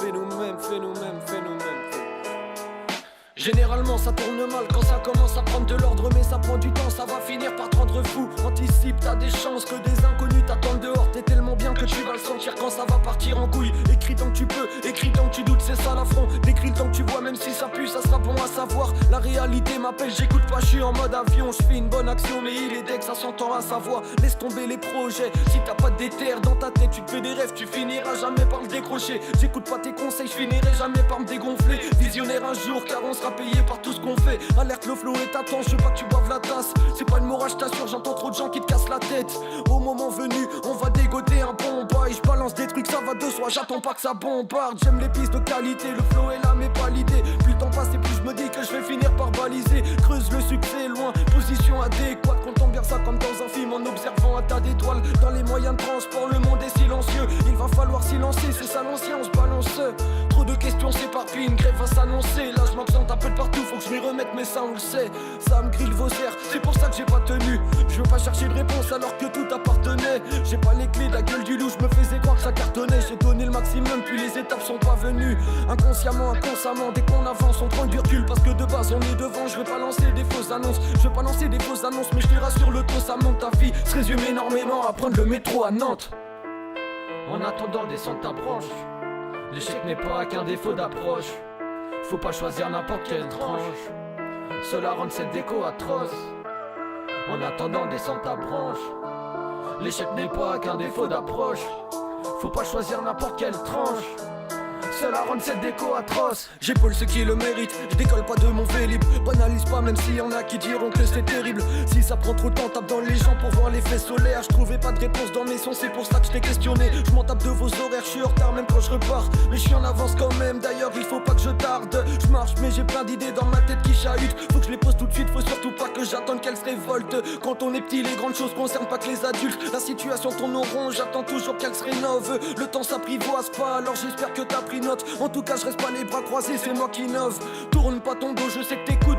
fais nous-mêmes, fais nous-mêmes, fais nous-mêmes. Généralement ça tourne mal quand ça commence à prendre de l'ordre, mais ça prend du temps, ça va finir par te rendre fou. Anticipe, t'as des chances que des inconnus t'attendent dehors. T'es tellement bien que tu vas le sentir quand ça va partir en couille. Écris tant que tu peux, écris tant que tu doutes, c'est ça l'affront. Décris le temps que tu vois, même si ça pue, ça sera bon à savoir. La réalité m'appelle, j'écoute pas, je suis en mode avion. Je fais une bonne action, mais il est dès que ça s'entend à sa voix. Laisse tomber les projets, si t'as pas de déterre dans ta tête, tu te fais des rêves, tu finiras jamais par le décrocher. J'écoute pas tes conseils, je finirai jamais par me dégonfler. Visionnaire un jour, car on sera payé par tout ce qu'on fait. Alerte, le flow est à temps, je veux pas que tu boives la tasse. C'est pas une morale, je t'assure, j'entends trop de gens qui te cassent la tête. Au moment venu, on va dégoter un bon bail. Je balance des trucs, ça va de soi, j'attends pas que ça bombarde. J'aime les pistes de qualité, le flow est là mais pas l'idée. Plus le temps passe et plus je me dis que je vais finir par baliser. Creuse le succès loin, position adéquate. Content bien ça comme dans un film en observant un tas d'étoiles. Dans les moyens de transport, le monde est silencieux. Il va falloir silencer, c'est ça l'ancien, on se balance. Trop de questions s'éparpillent, une grève va s'annoncer. Là je m'absente un peu de partout, faut que je m'y remette, mais ça on le sait. Ça me grille vos airs, c'est pour ça que j'ai pas tenu. Je veux pas chercher de réponse alors que tout appartenait. J'ai pas les clés de la gueule du loup, je me faisais croire que ça cartonnait. J'ai donné le maximum puis les étapes sont pas venues. Inconsciemment, inconsciemment, dès qu'on avance on prend du recul. Parce que de base on est devant, je veux pas lancer des fausses annonces. Je veux pas lancer des fausses annonces, mais je te rassure le taux ça monte. Ta vie se résume énormément à prendre le métro à Nantes. En attendant descendre ta branche, l'échec n'est pas qu'un défaut d'approche. Faut pas choisir n'importe quelle tranche, cela rend cette déco atroce. En attendant descendre ta branche, l'échec n'est pas qu'un défaut d'approche. Faut pas choisir n'importe quelle tranche, cela rend cette déco atroce. J'épaule ceux qui le méritent, je décolle pas de mon vélib. Banalise pas même s'il y en a qui diront que c'est terrible. Si ça prend trop de temps, tape dans les gens pour voir l'effet solaire. Je trouvais pas de réponse dans mes sons, c'est pour ça que je t'ai questionné. Je m'en tape de vos horaires, je suis en retard même quand je repars. Mais je suis en avance quand même, d'ailleurs il faut pas que je tarde. Je marche mais j'ai plein d'idées dans ma tête qui chahutent. Faut que je les pose tout de suite, faut surtout pas que j'attende qu'elles se révoltent. Quand on est petit, les grandes choses concernent pas que les adultes. La situation tourne au rond, j'attends toujours qu'elle se rénove. Le temps s'apprivoise pas, alors j'espère que t'as pris note. En tout cas je reste pas les bras croisés, c'est moi qui innove. Tourne pas ton dos, je sais que t'écoutes.